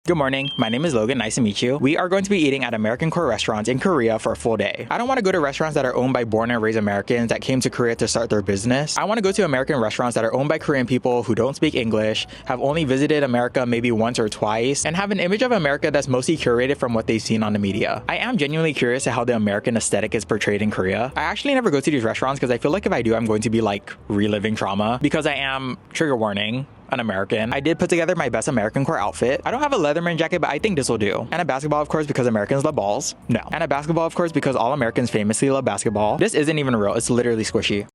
Good morning, my name is Logan, nice to meet you. We are going to be eating at American core restaurants in Korea for a full day. I don't want to go to restaurants that are owned by born and raised Americans that came to Korea to start their business. I want to go to American restaurants that are owned by Korean people who don't speak English, have only visited America maybe once or twice, and have an image of America that's mostly curated from what they've seen on the media. I am genuinely curious to how the American aesthetic is portrayed in Korea. I actually never go to these restaurants because I feel like if I do, I'm going to be like reliving trauma because I am, trigger warning, an American. I did put together my best American core outfit. I don't have a Leatherman jacket, but I think this will do. And a basketball, of course, because Americans love balls. No. And a basketball, of course, because all Americans famously love basketball. This isn't even real. It's literally squishy.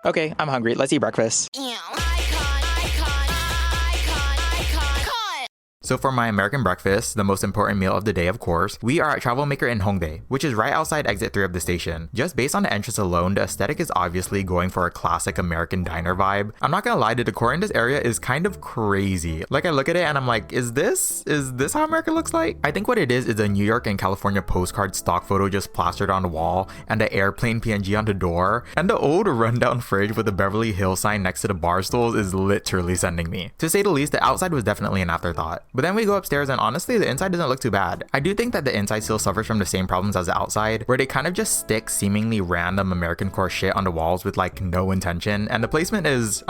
Okay, I'm hungry. Let's eat breakfast. So for my American breakfast, the most important meal of the day, of course, we are at Travelmaker in Hongdae, which is right outside exit 3 of the station. Just based on the entrance alone, the aesthetic is obviously going for a classic American diner vibe. I'm not gonna lie, the decor in this area is kind of crazy. Like I look at it and I'm like, is this how America looks like? I think what it is a New York and California postcard stock photo just plastered on the wall, and the airplane PNG on the door, and the old rundown fridge with the Beverly Hills sign next to the bar stools is literally sending me. To say the least, the outside was definitely an afterthought. But then we go upstairs and honestly, the inside doesn't look too bad. I do think that the inside still suffers from the same problems as the outside, where they kind of just stick seemingly random American core shit on the walls with like no intention, and the placement is,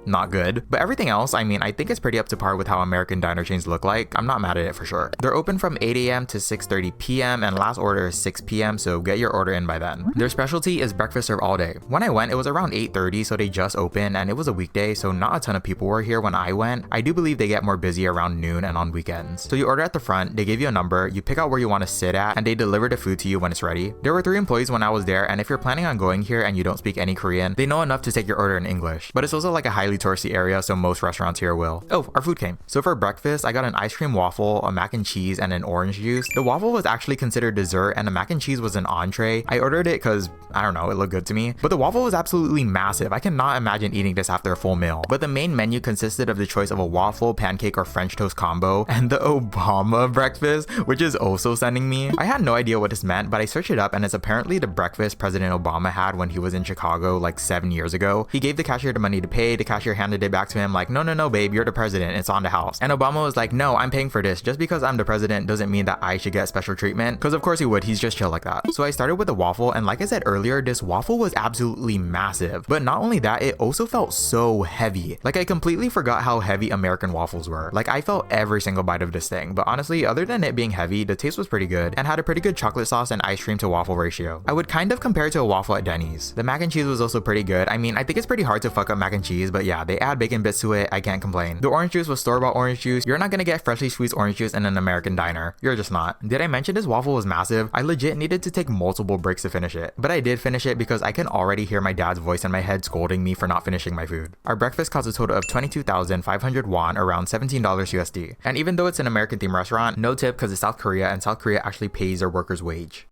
not good. But everything else, I mean, I think it's pretty up to par with how American diner chains look like. I'm not mad at it for sure. They're open from 8 a.m. to 6:30 p.m. and last order is 6 p.m. so get your order in by then. Their specialty is breakfast served all day. When I went, it was around 8:30, so they just opened, and it was a weekday, so not a ton of people were here when I went. I do believe they get more busy around noon and on weekends. So you order at the front, they give you a number, you pick out where you want to sit at, and they deliver the food to you when it's ready. There were 3 employees when I was there, and if you're planning on going here and you don't speak any Korean, they know enough to take your order in English. But it's also like a highly touristy area, so most restaurants here will. Oh, our food came. So for breakfast, I got an ice cream waffle, a mac and cheese, and an orange juice. The waffle was actually considered dessert, and the mac and cheese was an entree. I ordered it because, I don't know, it looked good to me. But the waffle was absolutely massive. I cannot imagine eating this after a full meal. But the main menu consisted of the choice of a waffle, pancake, or French toast combo, and the Obama breakfast, which is also sending me. I had no idea what this meant, but I searched it up, and it's apparently the breakfast President Obama had when he was in Chicago like 7 years ago. He gave the cashier the money to pay, the cashier handed it back to him like, no, babe, you're the president, it's on the house. And Obama was like, no, I'm paying for this. Just because I'm the president doesn't mean that I should get special treatment. Because of course he would, he's just chill like that. So I started with the waffle, and like I said earlier, this waffle was absolutely massive. But not only that, it also felt so heavy. Like I completely forgot how heavy American waffles were. Like I felt every single bite of this thing. But honestly, other than it being heavy, the taste was pretty good and had a pretty good chocolate sauce and ice cream to waffle ratio. I would kind of compare it to a waffle at Denny's. The mac and cheese was also pretty good. I mean, I think it's pretty hard to fuck up mac and cheese, but yeah, they add bacon bits to it. I can't complain. The orange juice was store-bought orange juice. You're not gonna get freshly squeezed orange juice in an American diner. You're just not. Did I mention this waffle was massive? I legit needed to take multiple breaks to finish it. But I did finish it because I can already hear my dad's voice in my head scolding me for not finishing my food. Our breakfast cost a total of 22,500 won, around $17 USD. And even though it's an American themed restaurant, no tip because it's South Korea, and South Korea actually pays their workers' wage.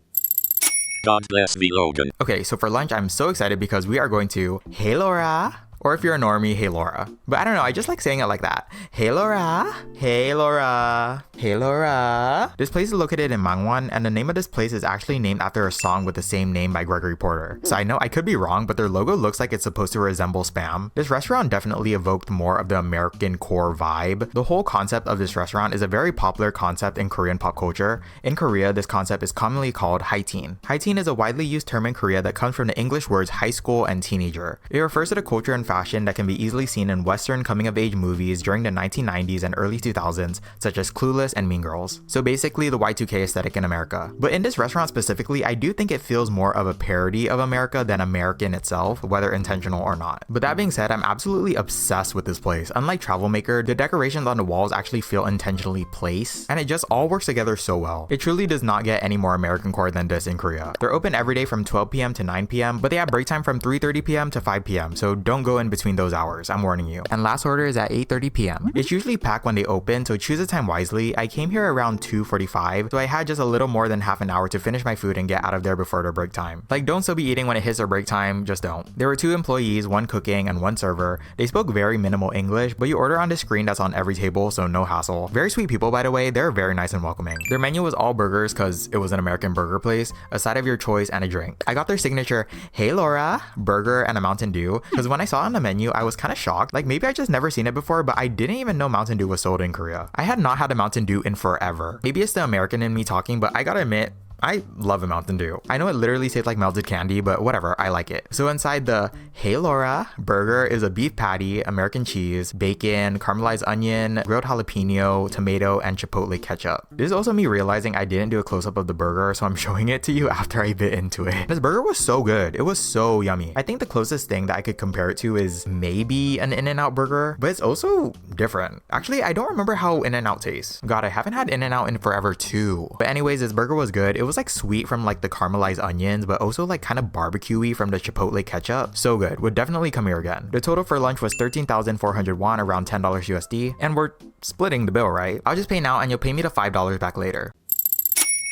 God bless v-logan. Okay, so for lunch, I'm so excited because we are going to Heilora. Or if you're a normie, hey Laura. But I don't know, I just like saying it like that. Hey Laura, hey Laura, hey Laura. This place is located in Mangwon, and the name of this place is actually named after a song with the same name by Gregory Porter. So I know I could be wrong, but their logo looks like it's supposed to resemble Spam. This restaurant definitely evoked more of the American core vibe. The whole concept of this restaurant is a very popular concept in Korean pop culture. In Korea, this concept is commonly called high-teen. High-teen is a widely used term in Korea that comes from the English words high school and teenager. It refers to the culture and fashion that can be easily seen in Western coming-of-age movies during the 1990s and early 2000s, such as Clueless and Mean Girls. So basically the Y2K aesthetic in America. But in this restaurant specifically, I do think it feels more of a parody of America than American itself, whether intentional or not. But that being said, I'm absolutely obsessed with this place. Unlike Travelmaker, the decorations on the walls actually feel intentionally placed, and it just all works together so well. It truly does not get any more American core than this in Korea. They're open every day from 12 p.m. to 9 p.m., but they have break time from 3:30 p.m. to 5 p.m., so don't go in between those hours, I'm warning you. And last order is at 8:30 p.m. It's usually packed when they open, so choose a time wisely. I came here around 2:45, so I had just a little more than half an hour to finish my food and get out of there before their break time. Like, don't still be eating when it hits their break time, just don't. There were 2 employees, 1 cooking and 1 server. They spoke very minimal English, but you order on the screen that's on every table, so no hassle. Very sweet people, by the way. They're very nice and welcoming. Their menu was all burgers because it was an American burger place, a side of your choice, and a drink. I got their signature Hey Laura burger and a Mountain Dew because when I saw it on the menu, I was kind of shocked. Like maybe I just never seen it before, but I didn't even know Mountain Dew was sold in Korea. I had not had a Mountain Dew in forever. Maybe it's the American in me talking, but I gotta admit, I love a Mountain Dew. I know it literally tastes like melted candy, but whatever, I like it. So inside the Heilora burger is a beef patty, American cheese, bacon, caramelized onion, grilled jalapeno, tomato, and chipotle ketchup. This is also me realizing I didn't do a close-up of the burger, so I'm showing it to you after I bit into it. This burger was so good. It was so yummy. I think the closest thing that I could compare it to is maybe an In-N-Out burger, but it's also different. Actually, I don't remember how In-N-Out tastes. God, I haven't had In-N-Out in forever too. But anyways, this burger was good. It was like sweet from like the caramelized onions, but also like kind of barbecuey from the chipotle ketchup. So good. Would definitely come here again. The total for lunch was 13,400 won, around $10 USD, and we're splitting the bill, right? I'll just pay now and you'll pay me the $5 back later.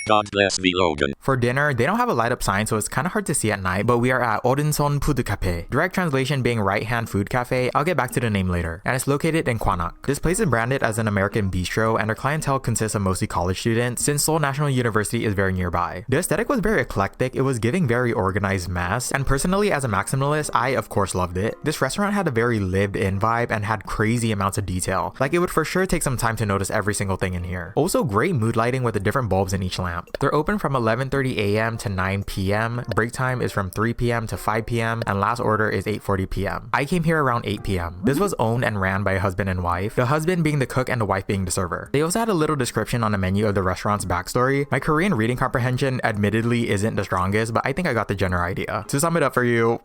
God bless v-logan. For dinner, they don't have a light up sign, so it's kind of hard to see at night, but we are at 오른손푸드카페. Direct translation being right hand food cafe. I'll get back to the name later. And it's located in Kwanak. This place is branded as an American bistro, and their clientele consists of mostly college students, since Seoul National University is very nearby. The aesthetic was very eclectic, it was giving very organized mess, and personally as a maximalist, I of course loved it. This restaurant had a very lived in vibe and had crazy amounts of detail. Like it would for sure take some time to notice every single thing in here. Also great mood lighting with the different bulbs in each lamp. They're open from 11:30 a.m. to 9 p.m. Break time is from 3 p.m. to 5 p.m. and last order is 8:40 p.m. I came here around 8 p.m. This was owned and ran by a husband and wife, the husband being the cook and the wife being the server. They also had a little description on the menu of the restaurant's backstory. My Korean reading comprehension admittedly isn't the strongest, but I think I got the general idea. To sum it up for you,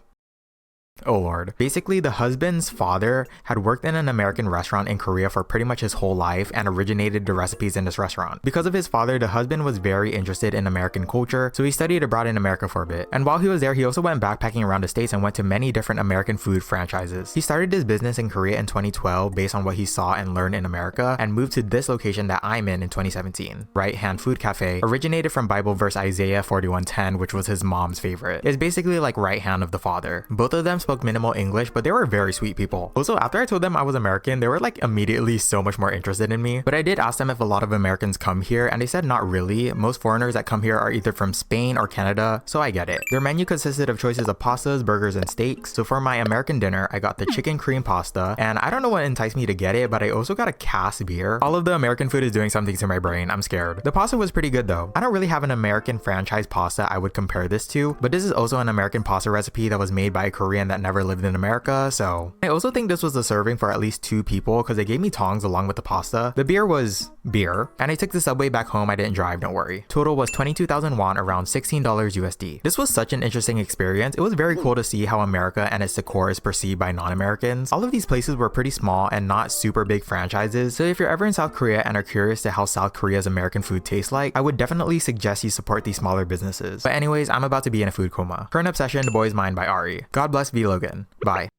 oh lord. Basically, the husband's father had worked in an American restaurant in Korea for pretty much his whole life and originated the recipes in this restaurant. Because of his father, the husband was very interested in American culture, so he studied abroad in America for a bit. And while he was there, he also went backpacking around the States and went to many different American food franchises. He started his business in Korea in 2012 based on what he saw and learned in America, and moved to this location that I'm in 2017. Right Hand Food Cafe originated from Bible verse Isaiah 41:10, which was his mom's favorite. It's basically like right hand of the father. Both of them spoke minimal English, but they were very sweet people. Also, after I told them I was American, they were like immediately so much more interested in me. But I did ask them if a lot of Americans come here, and they said not really. Most foreigners that come here are either from Spain or Canada, so I get it. Their menu consisted of choices of pastas, burgers, and steaks. So for my American dinner, I got the chicken cream pasta, and I don't know what enticed me to get it, but I also got a Cass beer. All of the American food is doing something to my brain. I'm scared. The pasta was pretty good though. I don't really have an American franchise pasta I would compare this to, but this is also an American pasta recipe that was made by a Korean that never lived in America, so I also think this was a serving for at least 2 people because they gave me tongs along with the pasta. The beer was beer, and I took the subway back home. I didn't drive, don't worry. Total was 22,000 won, around $16 USD. This was such an interesting experience. It was very cool to see how America and its decor is perceived by non-Americans. All of these places were pretty small and not super big franchises, so if you're ever in South Korea and are curious to how South Korea's American food tastes like, I would definitely suggest you support these smaller businesses. But anyways, I'm about to be in a food coma. Current Obsession, The Boy's Mind by Ari. God bless v-logan. Bye.